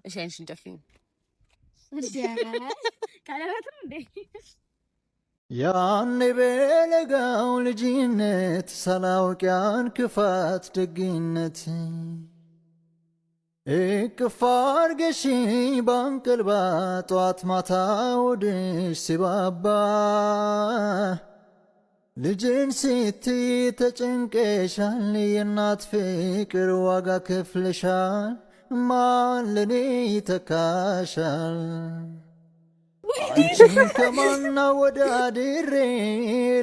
እሺ አይንሽን ጨፍኝ ካለራትም እንዴ ያኔ በለጋው ልጅነት ሳላውቅ ያን ክፋት ደግነት እቅፍ አርገሽኝ ባንቀልባ ጧት ማታ ወድሽ ሲባባ ልጅን ስትይ ተጨንቀሻል የእናት ፍቅር ዋጋ ከፍለሻል ማን ለኔ ይተካሻል አንቺን ከማና ወዳድሬ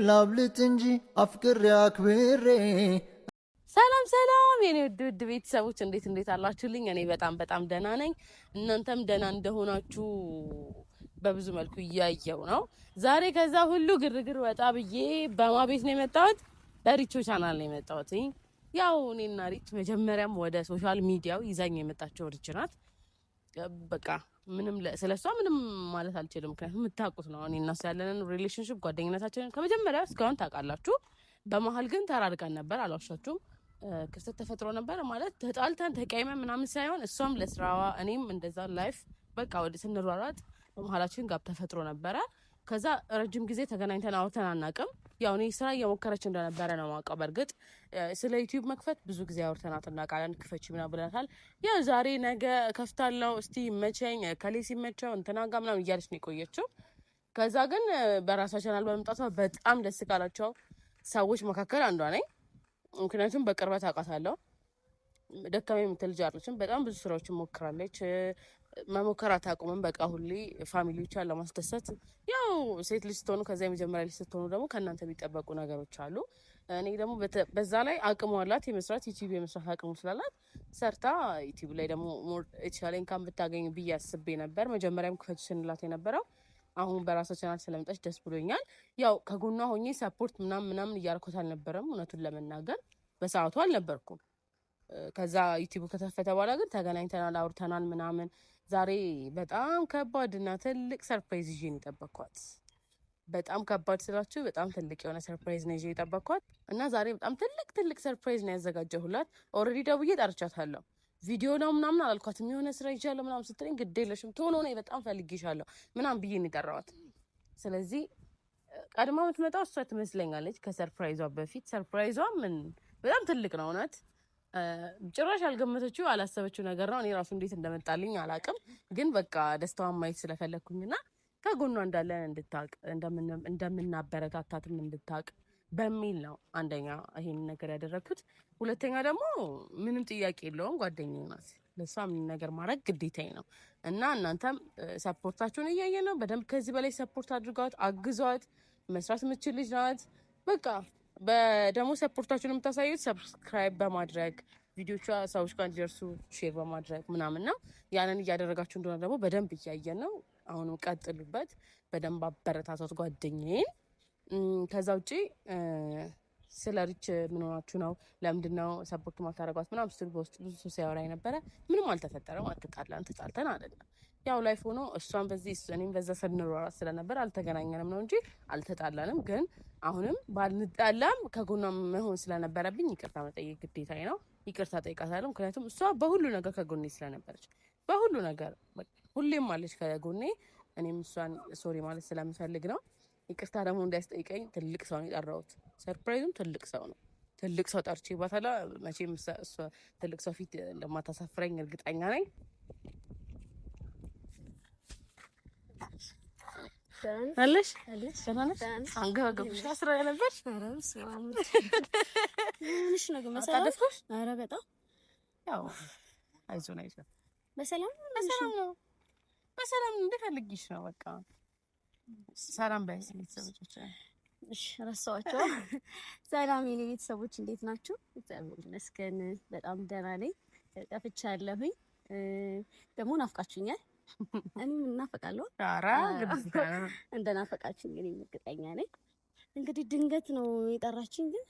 ላብልጥ እንጂ አፍቅሬ አክብሬ። ሰላም ሰላም የኔ ውድ ቤተሰቦች እንዴት አላችሁልኝ? እኔ በጣም ደህና ነኝ። እናንተም ደህና እንደሆናችሁ በብዙ መልኩ እያየው ነው። ዛሬ ከዛ ሁሉ ግርግር ወጣ ብዬ በማ ቤት ነው የመጣሁት፣ በሪቾ ቻናል ነው የመጣሁት። ያው እኔና ሪች መጀመሪያም ወደ ሶሻል ሚዲያው ይዛኝ የመጣቸው ሪች ናት። በቃ ምንም ስለሷ ምንም ማለት አልችልም፣ ምክንያቱም የምታውቁት ነው እኔ እና እሷ ያለንን ሪሌሽንሺፕ ጓደኝነታችንን ከመጀመሪያ እስካሁን ታውቃላችሁ። በመሀል ግን ተራርቀን ነበር፣ አልዋሻችሁም። ክስተት ተፈጥሮ ነበር ማለት ተጣልተን ተቀይመን ምናምን ሳይሆን እሷም ለስራዋ እኔም እንደዛ ላይፍ በቃ ወደ ስንሯሯጥ በመሀላችን ጋር ተፈጥሮ ነበረ። ከዛ ረጅም ጊዜ ተገናኝተን አውርተን አናውቅም። ያው እኔ ስራ እየሞከረች እንደነበረ ነው የማውቀው። በእርግጥ ስለ ዩቲዩብ መክፈት ብዙ ጊዜ አውርተናት እናውቃለን። ክፈች ምናምን ብለናታል። ያው ዛሬ ነገ ከፍታለሁ እስቲ መቸኝ ከሌ ሲመቸው እንትና ጋር ምናምን እያለች ነው የቆየችው። ከዛ ግን በራሷ ቻናል በመምጣቷ በጣም ደስ ካላቸው ሰዎች መካከል አንዷ ነኝ። ምክንያቱም በቅርበት አውቃታለሁ። ደካማ የምትል ልጅ አይደለችም። በጣም ብዙ ስራዎችን ሞክራለች። መሞከር አታውቁምም። በቃ ሁሌ ፋሚሊዎቿን ለማስደሰት ያው ሴት ልጅ ስትሆኑ ከዛ የመጀመሪያ ልጅ ስትሆኑ ደግሞ ከእናንተ የሚጠበቁ ነገሮች አሉ። እኔ ደግሞ በዛ ላይ አቅሙ አላት የመስራት ዩቲዩብ የመስራት አቅሙ ስላላት ሰርታ ዩቲዩብ ላይ ደግሞ የተሻለ ኢንካም ብታገኝ ብዬ አስቤ ነበር። መጀመሪያም ክፈች ስንላት የነበረው አሁን በራሷ ቻናል ስለመጣች ደስ ብሎኛል። ያው ከጎኗ ሆኜ ሰፖርት ምናምን እያልኩት አልነበረም። እውነቱን ለመናገር በሰዓቱ አልነበርኩም። ከዛ ዩቲዩብ ከተፈተ በኋላ ግን ተገናኝተናል፣ አውርተናል ምናምን። ዛሬ በጣም ከባድ እና ትልቅ ሰርፕራይዝ ይዤ ነው የጠበቅኳት። በጣም ከባድ ስላችሁ በጣም ትልቅ የሆነ ሰርፕራይዝ ነው ይዤ የጠበቅኳት እና ዛሬ በጣም ትልቅ ሰርፕራይዝ ነው ያዘጋጀሁላት። ኦልሬዲ ደውዬ ጠርቻታለሁ። ቪዲዮ ነው ምናምን አላልኳትም። የሆነ ስራ ይዣለሁ ምናምን ስትለኝ ግድ የለሽም ቶሎ ነው በጣም ፈልጌሻለሁ ምናምን ብዬ ነው የጠራኋት። ስለዚህ ቀድማ የምትመጣው እሷ ትመስለኛለች ከሰርፕራይዟ በፊት። ሰርፕራይዟ ምን በጣም ትልቅ ነው እውነት። ጭራሽ ያልገመተችው አላሰበችው ነገር ነው። እኔ ራሱ እንዴት እንደመጣልኝ አላውቅም፣ ግን በቃ ደስታዋን ማየት ስለፈለግኩኝና ከጎኗ እንዳለን እንድታውቅ እንደምናበረታታትም እንድታውቅ በሚል ነው አንደኛ ይሄን ነገር ያደረግኩት። ሁለተኛ ደግሞ ምንም ጥያቄ የለውም ጓደኛዬ ናት። ለሷ ምንም ነገር ማድረግ ግዴታዬ ነው እና እናንተም ሰፖርታችሁን እያየ ነው። በደንብ ከዚህ በላይ ሰፖርት አድርጓት፣ አግዟት። መስራት የምትችል ልጅ ናት። በቃ በደሞ ሰፖርታችሁን የምታሳዩት ሰብስክራይብ በማድረግ ቪዲዮቿ ሰዎች ጋር እንዲደርሱ ሼር በማድረግ ምናምን ነው። ያንን እያደረጋችሁ እንደሆነ ደግሞ በደንብ እያየን ነው። አሁንም ቀጥሉበት፣ በደንብ አበረታቷት ጓደኛዬን። ከዛ ውጪ ስለ ሪች ምን ሆናችሁ ነው ለምንድን ነው ሰፖርት ማታረጓት ምናምን ስትል በውስጥ ብዙ ሰው ሲያወራ ነበረ። ምንም አልተፈጠረም፣ ተጣልተን አይደለም። ያው ላይፍ ሆኖ እሷን በዚህ እኔም በዛ ስንሯሯጥ ስለነበር አልተገናኘንም ነው እንጂ አልተጣላንም። ግን አሁንም ባልንጣላም ከጎኗ መሆን ስለነበረብኝ ይቅርታ መጠየቅ ግዴታዬ ነው። ይቅርታ ጠይቃታለሁ። ምክንያቱም እሷ በሁሉ ነገር ከጎኔ ስለነበረች፣ በሁሉ ነገር ሁሌም አለች ከጎኔ። እኔም እሷን ሶሪ ማለት ስለምፈልግ ነው። ይቅርታ ደግሞ እንዳያስጠይቀኝ ትልቅ ሰው ነው የጠራሁት። ሰርፕራይዙም ትልቅ ሰው ነው። ትልቅ ሰው ጠርቼ ባታላ መቼም እሷ ትልቅ ሰው ፊት እንደማታሳፍረኝ እርግጠኛ ነኝ። አለሽ ሰናነሽ አንገበገብሽ አስራ ነበር ምንሽ ነው መሰላም? ኧረ በጣም ያው አይዞን በሰላም ነው። በሰላም እንደፈልግሽ ነው። በቃ ሰላም በይ ቤተሰቦች። እሺ ረሳኋቸው። ሰላም የኔ ቤተሰቦች እንዴት ናችሁ? እግዚአብሔር ይመስገን በጣም ደህና ነኝ። ጠፍቻለሁኝ ደግሞ ናፍቃችሁኛል። እኔም እናፈቃለሁ። ኧረ እንደናፈቃችሁ እንግዲህ እርግጠኛ ነኝ። እንግዲህ ድንገት ነው የጠራችኝ፣ ግን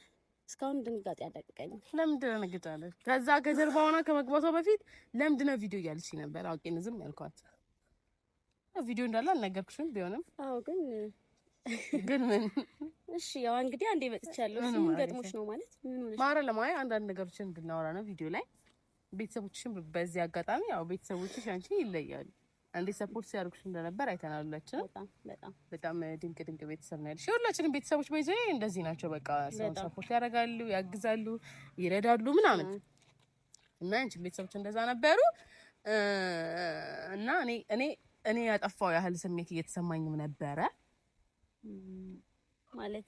እስካሁን ድንጋጤ ያደቀቀኝ። ለምንድን ነው ንግጣለች? ከዛ ከጀርባውና ከመግባቷ በፊት ለምንድን ነው ቪዲዮ እያለችኝ ነበር። አውቄ ነው ዝም ያልኳት። ቪዲዮ እንዳለ አልነገርኩሽም ቢሆንም። አዎ ግን ምን እሺ፣ ያው እንግዲህ አንዴ መጥቻለሁ። ምን ገጥሞሽ ነው ማለት? ምን ሆነሽ? ማረ ለማይ አንዳንድ ነገሮችን እንድናወራ ነው ቪዲዮ ላይ ቤተሰቦችሽም በዚህ አጋጣሚ ያው ቤተሰቦችሽ አንቺ ይለያሉ። እንዴት ሰፖርት ሲያደርጉሽ እንደነበር አይተናል። በጣም ድንቅ ቤተሰብ ነው ያለሽ። ሁላችንም ቤተሰቦች በዚህ እንደዚህ ናቸው። በቃ ሰው ሰፖርት ያደርጋሉ፣ ያግዛሉ፣ ይረዳሉ ምናምን እና አንቺ ቤተሰቦች እንደዛ ነበሩ እና እኔ ያጠፋው ያህል ስሜት እየተሰማኝም ነበረ። ማለት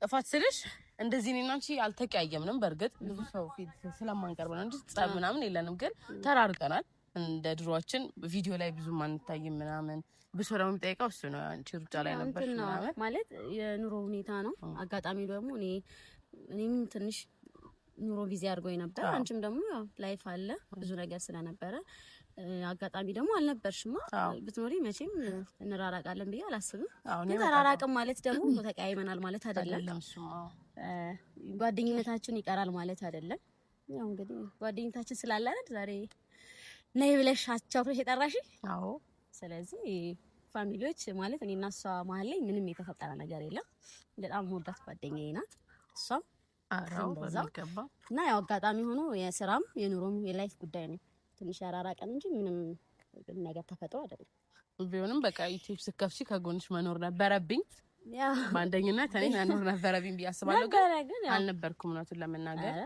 ጥፋት ስልሽ እንደዚህ እኔና አንቺ አልተቀያየምንም። በእርግጥ ብዙ ሰው ፊት ስለማንቀርብ ነው እንጂ ጸብ ምናምን የለንም። ግን ተራርቀናል። እንደ ድሮአችን ቪዲዮ ላይ ብዙም አንታይም ምናምን። ብሶ ደግሞ የሚጠይቀው እሱ ነው። አንቺ ሩጫ ላይ ነበር ምናምን ማለት የኑሮ ሁኔታ ነው። አጋጣሚ ደግሞ እኔም ትንሽ ኑሮ ቢዚ አድርጎኝ ነበር። አንቺም ደግሞ ያው ላይፍ አለ ብዙ ነገር ስለነበረ አጋጣሚ ደግሞ አልነበርሽማ። ብትኖሪ መቼም እንራራቃለን ብዬ አላስብም። ተራራቅም ማለት ደግሞ ተቀያይመናል ማለት አይደለም። ጓደኝነታችን ይቀራል ማለት አይደለም። ያው እንግዲህ ጓደኝነታችን ስላለ አይደል ዛሬ ነይ ብለሽ አቻውተሽ የጠራሽ። አዎ። ስለዚህ ፋሚሊዎች ማለት እኔና እሷ መሀል ላይ ምንም የተፈጠረ ነገር የለም። በጣም ወዳት ጓደኛዬ ናት እሷም። እና ያው አጋጣሚ ሆኖ የስራም የኑሮም የላይፍ ጉዳይ ነው ትንሽ ያራራቀን እንጂ ምንም ነገር ተፈጥሮ አይደለም። ቢሆንም በቃ ዩቲዩብ ስከፍቺ ከጎንሽ መኖር ነበረብኝ። በአንደኝነት እኔ መኖር ነበረብኝ ብዬ አስባለሁ። ግን አልነበርኩም፣ እውነቱን ለመናገር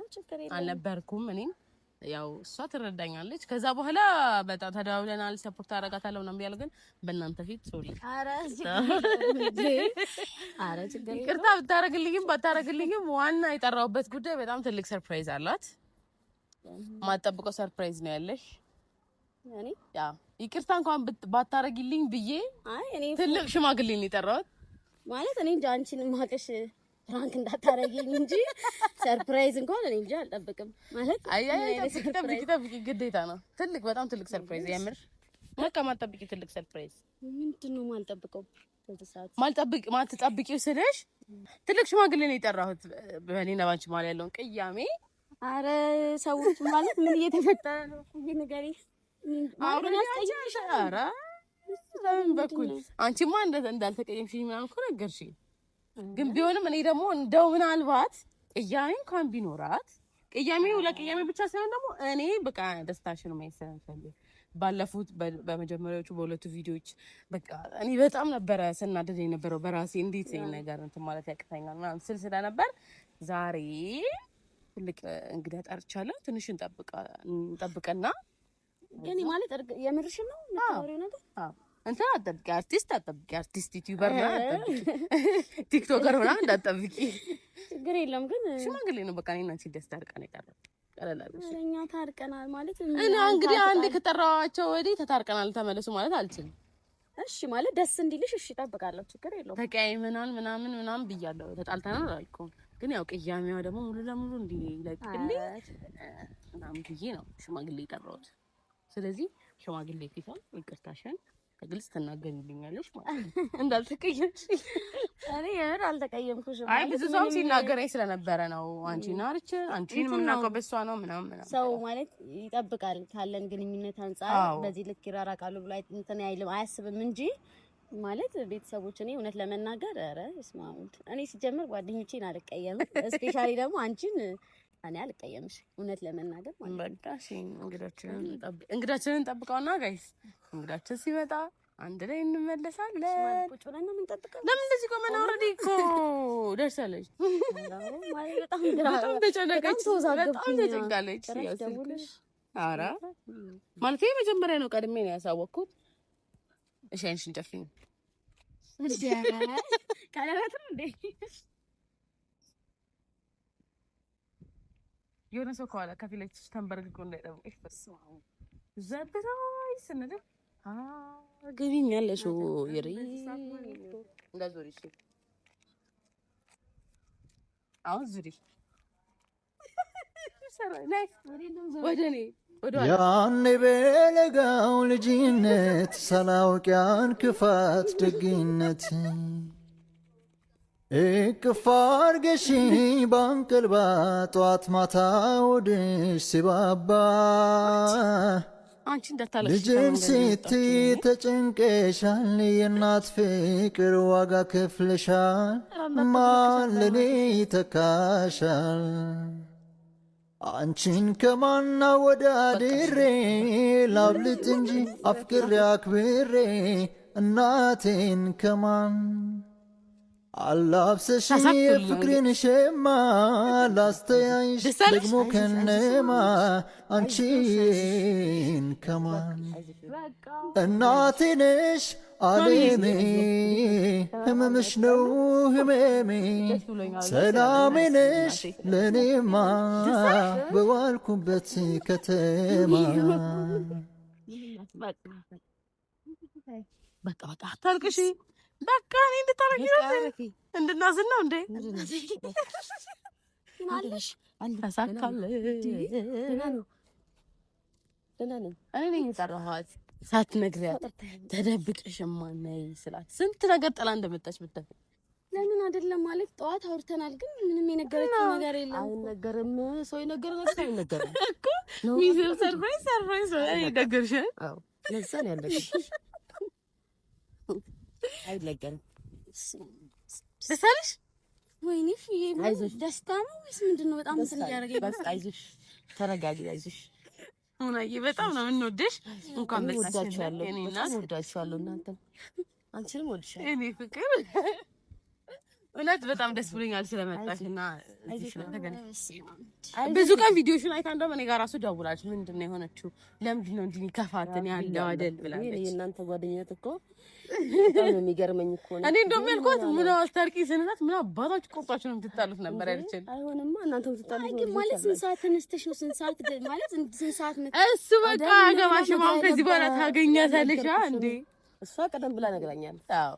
አልነበርኩም። እኔም ያው እሷ ትረዳኛለች። ከዛ በኋላ በጣም ተደዋውለናል። ሰፖርት አደርጋታለሁ ምናምን ብያለሁ። ግን በእናንተ ፊት ሶሪ ይቅርታ ብታረግልኝም ባታረግልኝም ዋና የጠራሁበት ጉዳይ በጣም ትልቅ ሰርፕራይዝ አላት። ማጠብቀው ሰርፕራይዝ ነው ያለሽ። ይቅርታ እንኳን ባታረግልኝ ብዬ ትልቅ ሽማግሌ ነው የጠራሁት። ማለት እኔ እንጃ አንቺን ማቀሽ ፍራንክ እንዳታረጊኝ እንጂ ሰርፕራይዝ እንኳን እኔ እንጃ አልጠብቅም። ማለት ጠብቂ ግዴታ ነው። በጣም ትልቅ ሰርፕራይዝ የምር በቃ ማጠብቂ ትልቅ ሰርፕራይዝ። ምንድነው ማልጠብቀው? ማትጠብቂው ስልሽ ትልቅ ሽማግሌ ነው የጠራሁት። በእኔና ባንቺ ማለት ያለውን ቅያሜ አረ ሰዎች ማለት ምን እየተፈጠረ ነው? ንገሪ። አሁን ያስቀየምሽ? አረ ለምን በኩል አንቺማ እንዳልተቀየምሽኝ ምናምን እኮ ነገርሽኝ። ግን ቢሆንም እኔ ደግሞ እንደው ምናልባት ቅያሜ እንኳን ቢኖራት ቅያሜው ለቅያሜ ብቻ ሳይሆን ደግሞ እኔ በቃ ደስታሽን ማየት ስለምፈልግ ባለፉት በመጀመሪያዎቹ በሁለቱ ቪዲዮዎች በቃ እኔ በጣም ነበረ ስናደድ የነበረው በራሴ እንዴት ይሄን ነገር እንትን ማለት ያቅተኛል ምናምን ስል ስለነበር ዛሬ ትልቅ እንግዳ ጠርቻለሁ። ትንሽ እንጠብቅና ግን ማለት የምርሽ ነው የምታወሪው ነገር? አዎ እንትን አጠብቂ፣ አርቲስት ዩቲዩበር ነው አጠብቂ፣ ቲክቶከር ሆና እንዳጠብቂ ችግር የለም። ግን ሽማግሌ ነው በቃ እኔና አንቺ ደስ ታርቀን ይቀራል። ቀለላልሽ እኛ ታርቀናል ማለት እኔ እንግዲህ አንዴ ከጠራዋቸው ወዲህ ተታርቀናል ተመለሱ ማለት አልችልም። እሺ ማለት ደስ እንዲልሽ እሺ እጠብቃለሁ። ችግር የለውም። ተቀያይመናል ምናምን ብያለሁ። ተጣልተናል አልኩም። ግን ያው ቅያሜዋ ደግሞ ሙሉ ለሙሉ እንዲለቅልኝ ምናምን ብዬ ነው ሽማግሌ የጠራሁት። ስለዚህ ሽማግሌ ፊት ይቅርታሽን ግልጽ ትናገሪልኛለሽ ማለት ነው እንዳልተቀየምሽ። እኔ የምር አልተቀየምኩሽም። አይ ብዙ ሰው ሲናገረኝ ስለነበረ ነው። አንቺን የምናውቀው በሷ ነው ምናምን ሰው ማለት ይጠብቃል ካለን ግንኙነት አንፃር በዚህ ልክ ይራራቃሉ ብሎ እንትን አይልም አያስብም እንጂ ማለት ቤተሰቦች እኔ እውነት ለመናገር ኧረ እስማሙት እኔ ሲጀምር ጓደኞቼን አልቀየምም። ስፔሻሊ ደግሞ አንቺን እኔ አልቀየምሽ እውነት ለመናገር ማለት ነው። በቃ እሺ እንግዳችንን እንጠብቀውና ጋይስ እንግዳችን ሲመጣ አንድ ላይ እንመለሳለን። ቁጭ ብለን ነው የምንጠብቀው። ለምን እንደዚህ ቆመን ኦልሬዲ እኮ ደርሳለች። በጣም ተጨነቀች፣ በጣም ተጨንቃለች። ኧረ ማለቴ መጀመሪያ ነው ቀድሜ ነው ያሳወቅኩት። እሺ አንቺን ጨፍኝ እንዴ ካለበት ነው እንዴ የሆነ ሰው ከኋላ ከፊት ለፊትሽ ተንበርክኮ እንዳይጠብቅሽ በስመ አብ ዘብራይ ስንል ገቢኛለሽ ይሪ እንዳዞሪ እሺ አሁን ዙሪ ወደኔ ያኔ በለጋው ልጅነት ሳላውቅ ያን ክፋት ደግነት እቅፍ አድርገሽኝ ባንቀልባ ጠዋት ማታ ወድሽ ሲባባ ልጅን ስትይ ተጨንቀሻል፣ የእናት ፍቅር ዋጋ ከፍለሻል፣ ማን ለኔ ይተካሻል? አንቺን ከማና ወዳድሬ ላብልጥ እንጂ አፍቅሬ አክብሬ እናቴን ከማን አላብሰሽኝ የፍቅሬን ሸማ ላስተያይሽ ደግሞ ከነማ አንቺን ከማን እናቴ ነሽ ዓለሜ ህመምሽ ነው ህመሜ ሰላሜ ነሽ ለኔማ በዋልኩበት ከተማ በቃ አታልቅሽ በቃ እኔ እንድታረጊ እንድናዝን ነው እንዴ እኔ ነኝ የጠራኋት ሳትነግሪያት ተደብቀሽማ ነይ ስላት ስንት ነገር ጥላ እንደመጣች ብታይ ለምን አይደለም ማለት ጠዋት አውርተናል፣ ግን ምንም የነገረችው ነገር የለም። አይነገርም። ሰው የነገረ ነገር አይነገርም እኮ ሚስል ሰርፕራይዝ ነገርሽ። አዎ ለዛ ነው ያለሽ። አይነገርም። ደስ አለሽ? ወይኔ አይዞሽ። ደስታ ነው ወይስ ምንድነው? በጣም እንትን እያደረገኝ። በቃ አይዞሽ፣ ተረጋጊ፣ አይዞሽ። ሁናዬ በጣም ነው የምንወድሽ። እንኳን ወዳችኋለሁ፣ በጣም ወዳችኋለሁ። እናንተ አንቺንም ወድሻለሁ እኔ ፍቅር። እውነት በጣም ደስ ብሎኛል ስለመጣሽና እዚህ ስለተገናኘን። ብዙ ቀን ቪዲዮሽን አይታ እንደውም እኔ ጋር ራሱ ደውላለች። ምንድን ነው የሆነችው? ለምንድን ነው እንዲህ ከፋትን ያለው አይደል ብላለች። የእናንተ ጓደኝነት እኮ በጣም ነው የሚገርመኝ እኮ ነው። እኔ እንደውም ያልኳት ምን አስታርቂ ስንላት ምን አባታችሁ ቆርጣችሁ ነው የምትጣሉት ነበር ያለችን። አይሆንማ እናንተ የምትጣሉት ግን ማለት ስንት ሰዓት ተነስተሽ ነው? ስንት ሰዓት ማለት ስንት ሰዓት ነው? እሱ በቃ አገባሽም አሁን ከዚህ በኋላ ታገኛታለሽ እንዴ? እሷ ቀደም ብላ ነግራኛለች። አዎ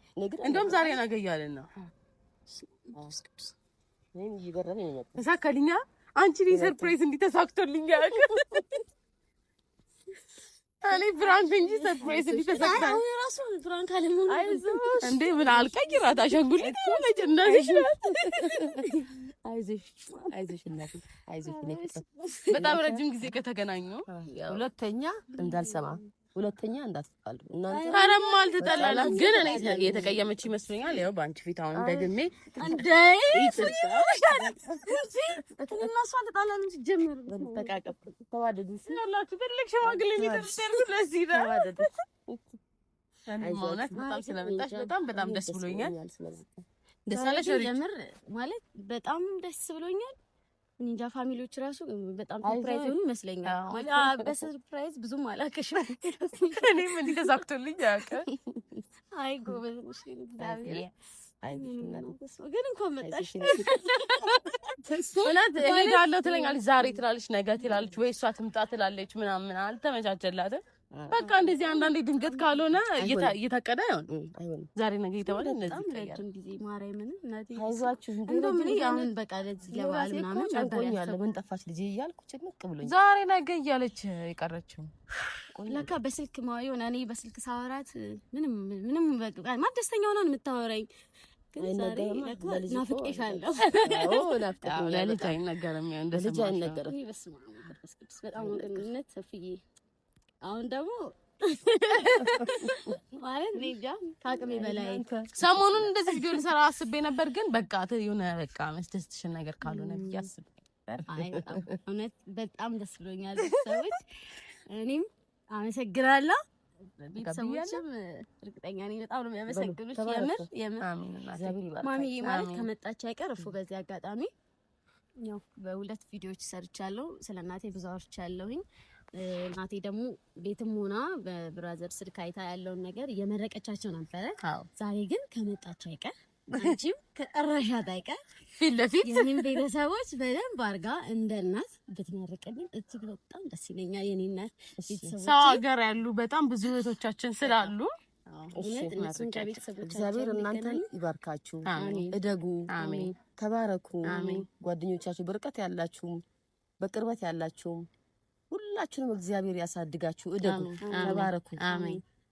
እንደውም ዛሬ እናገኛለን ነው እኔም እየገረመኝ ነው። ተሳካልኛ አንቺ ላይ ሰርፕራይዝ እንዲተሳክቶልኛ እኔ ፍራንክ እንጂ ሰርፕራይዝ እንዲተሳክታ አሁን ራሱ ፍራንክ አለመሆኑ እንዴ ምን አልቀይራት አሻንጉሊት ሆነች እንደዚህ አይዞሽ አይዞሽ እናቴ አይዞሽ። በጣም ረጅም ጊዜ ከተገናኙ ሁለተኛ እንዳልሰማ ሁለተኛ እንዳትጣሉ እናንተ። ታረም አልተጣላንም፣ ግን እኔ የተቀየመች ይመስለኛል። ያው ባንቺ ፊት አሁን ደግሜ እንዴ እናሱ አልተጣላንም። ጀምር ተቃቀፍ ተዋደዱ ያላችሁ ትልቅ ሽማግሌ ሊደርሰሩ ለዚህ ነው። ተዋደዱ። ማለት በጣም ስለመጣሽ በጣም ደስ ብሎኛል። ደስ አለሽ? ጀምር ማለት በጣም ደስ ብሎኛል። እንጃ ፋሚሊዎች ራሱ በጣም ሰርፕራይዝ ሆኑ ይመስለኛል። ማለት በሰርፕራይዝ ብዙም አላከሽም። እኔም እንዲህ ተሳክቶልኝ ያውቀ አይ ጎበዝ ነሽ እግዚአብሔር። ግን እንኳን መጣሽ። እውነት እሄዳለሁ ትለኛለች፣ ዛሬ ትላለች፣ ነገ ትላለች፣ ወይ እሷ ትምጣ ትላለች ምናምን አልተመቻቸላትም። በቃ እንደዚህ አንዳንዴ ድንገት ካልሆነ እየታቀደ አይሆንም። ዛሬ ነገ እየተባለ እንደዚህ ይቀያል። ጊዜ ማርያምን እናቴ አይዟችሁ እንደውም እኔ አሁን በቃ ለዚህ ለበዓል ምናምን ጨንቆኛል። ምን ጠፋች ልጄ እያልኩ ጭንቅ ብሎኝ ዛሬ ነገ እያለች የቀረችው ለካ በስልክ የሆነ እኔ በስልክ ሳወራት ምንም በቃ ማለት ደስተኛ ሆና ነው የምታወራኝ። ግን ዛሬ ናፍቄሻለሁ። ለልጅ አይነገርም፣ ለልጅ አይነገርም። በጣም ወንድነት ሰፊዬ አሁን ደግሞ ማለት እንጃ ከአቅሜ በላይ ሰሞኑን እንደዚህ ቪዲዮ ልሰራ አስቤ ነበር፣ ግን በቃ የሆነ በቃ መስደስትሽን ነገር ካልሆነ ብዬ አስቤ ነበር። አይ እውነት በጣም ደስ ብሎኛል። ሰዎች እኔም አመሰግናለሁ። ቤተሰቦችም እርግጠኛ ነኝ በጣም ነው የሚያመሰግኑሽ። የምር ማሚዬ ማለት ከመጣች አይቀር እፎ በዚህ አጋጣሚ ያው በሁለት ቪዲዮዎች ሰርቻለሁ። ስለ እናቴ ብዙ አውርቻለሁኝ። እናቴ ደግሞ ቤትም ሆና በብራዘር ስልክ አይታ ያለውን ነገር እየመረቀቻቸው ነበረ። ዛሬ ግን ከመጣች አይቀር አንቺም ከጠራሻት አይቀር ፊት ለፊት የኔም ቤተሰቦች በደንብ አድርጋ እንደ እናት ብትመርቅልኝ እጅግ በጣም ደስ ይለኛል። የኔ እናት ቤተሰቦች ሰው ሀገር ያሉ በጣም ብዙ እህቶቻችን ስላሉ እግዚአብሔር እናንተን ይባርካችሁ፣ እደጉ፣ ተባረኩ። ጓደኞቻችሁ በርቀት ያላችሁም በቅርበት ያላችሁም ሁላችሁንም እግዚአብሔር ያሳድጋችሁ፣ እደጉ፣ ተባረኩ።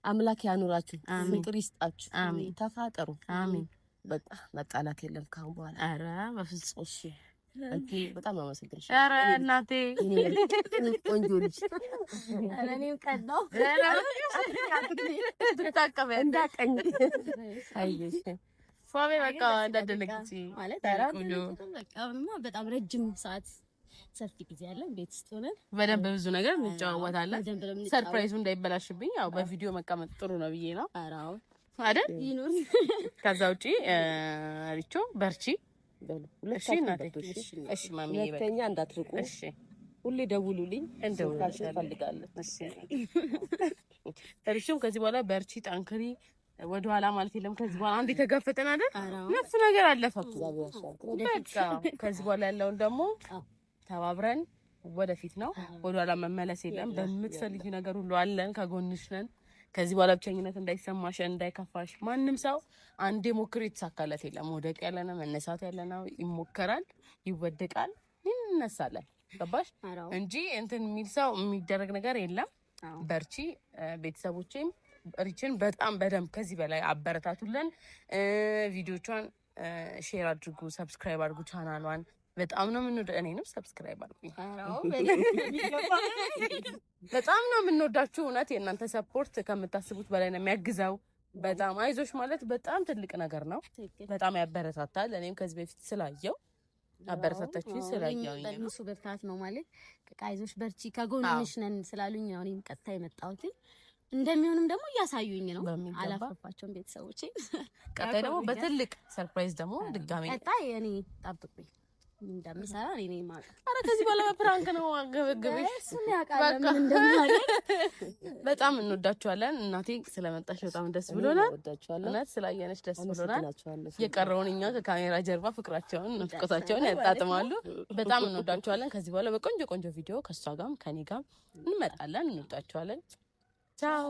አምላክ ያኑራችሁ፣ ፍቅር ይስጣችሁ፣ ተፋቀሩ። በቃ መጣላት የለም ካሁን በኋላ። ኧረ በፍጹም እሺ። አንቺ በጣም አመሰግንሽ። ኧረ እናቴ ቆንጆ ልጅ። ኧረ እኔም ቀናው ተጣቀበ እንዳቀኝ አይሽ ፏቤ በቃ እንዳደነግጪ ማለት በጣም ረጅም ሰዓት ሰፊ ጊዜ አለን ቤት ውስጥ ሆነን በደንብ ብዙ ነገር እንጨዋወታለን። ሰርፕራይዙ እንዳይበላሽብኝ ያው በቪዲዮ መቀመጥ ጥሩ ነው ብዬ ነው አይደል? ይኑር። ከዛ ውጪ ሪቾ በርቺ። እሺ እናቴ፣ እሺ ማሚዬ፣ ሁለተኛ እንዳትርቁ። እሺ ሁሌ ደውሉልኝ፣ እንደውልልሻለሁ እንፈልጋለን። እሺ ሪቾም ከዚህ በኋላ በርቺ፣ ጠንክሪ፣ ወደ ኋላ ማለት የለም። ከዚህ በኋላ አንድ የተጋፈጠን አይደል? ነፍ ነገር አለፈኩ። በቃ ከዚህ በኋላ ያለውን ደግሞ ተባብረን ወደፊት ነው። ወደ ኋላ መመለስ የለም። በምትፈልጊው ነገር ሁሉ አለን፣ ከጎንሽ ነን። ከዚህ በኋላ ብቸኝነት እንዳይሰማሽ፣ እንዳይከፋሽ። ማንም ሰው አንዴ ሞክሮ የተሳካለት የለም። መውደቅ ያለ ነው፣ መነሳት ያለ ነው። ይሞከራል፣ ይወደቃል፣ ይነሳለን። ገባሽ እንጂ እንትን የሚል ሰው የሚደረግ ነገር የለም። በርቺ። ቤተሰቦቼም ሪችን በጣም በደንብ ከዚህ በላይ አበረታቱልን። ቪዲዮቿን ሼር አድርጉ፣ ሰብስክራይብ አድርጉ ቻናሏን። በጣም ነው የምንወዳችሁ። እኔንም ሰብስክራይብ አድርጉኝ። በጣም ነው የምንወዳችሁ። እውነት የእናንተ ሰፖርት ከምታስቡት በላይ ነው የሚያግዘው። በጣም አይዞሽ ማለት በጣም ትልቅ ነገር ነው። በጣም ያበረታታል። እኔም ከዚህ በፊት ስላየው አበረታታችሁ ስላየው እነሱ ብርታት ነው ማለት አይዞሽ በርቺ ከጎንሽ ነን ስላሉኝ ነው እኔም ቀጥታ የመጣሁት። እንደሚሆንም ደግሞ እያሳዩኝ ነው። አላፈፋቸውም ቤተሰቦቼ። ቀጣይ ደግሞ በትልቅ ሰርፕራይዝ ደግሞ ድጋሜ ቀጣይ እኔ ጠብቁኝ እንደምሰራ እኔ ማለት አረ ከዚህ በኋላ በፕራንክ ነው አገበገበሽ። እሱን ያውቃል ምን እንደማደርግ። በጣም እንወዳችኋለን። እናቴ ስለመጣሽ በጣም ደስ ብሎናል። እውነት ስላየነሽ ደስ ብሎናል። የቀረውን እኛ ከካሜራ ጀርባ ፍቅራቸውን ናፍቆታቸውን ያጣጥማሉ። በጣም እንወዳችኋለን። ከዚህ በኋላ በቆንጆ ቆንጆ ቪዲዮ ከሷ ጋርም ከኔ ጋርም እንመጣለን። እንወዳችኋለን። ቻው